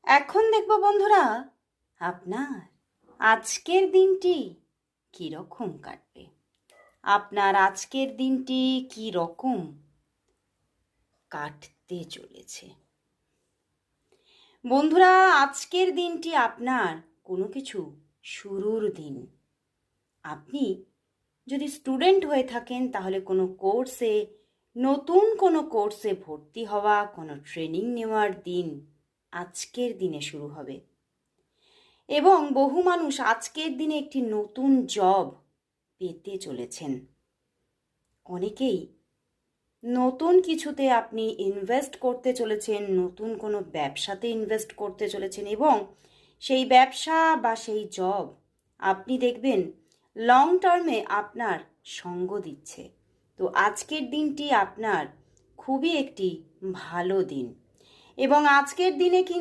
এখন দেখব বন্ধুরা আপনার আজকের দিনটি কীরকম কাটবে। আপনার আজকের দিনটি কী রকম কাটতে চলেছে। বন্ধুরা, আজকের দিনটি আপনার কোনো কিছু শুরুর দিন। আপনি যদি স্টুডেন্ট হয়ে থাকেন তাহলে কোনো কোর্সে, নতুন কোনো কোর্সে ভর্তি হওয়া, কোনো ট্রেনিং নেওয়ার দিন আজকের দিনে শুরু হবে। এবং বহু মানুষ আজকের দিনে একটি নতুন জব পেতে চলেছেন। অনেকেই নতুন কিছুতে আপনি ইনভেস্ট করতে চলেছেন, নতুন কোনো ব্যবসাতে ইনভেস্ট করতে চলেছেন এবং সেই ব্যবসা বা সেই জব আপনি দেখবেন লং টার্মে আপনার সঙ্গ দিচ্ছে। তো আজকের দিনটি আপনার খুবই একটি ভালো দিন এবং আজকের দিনে কিন্তু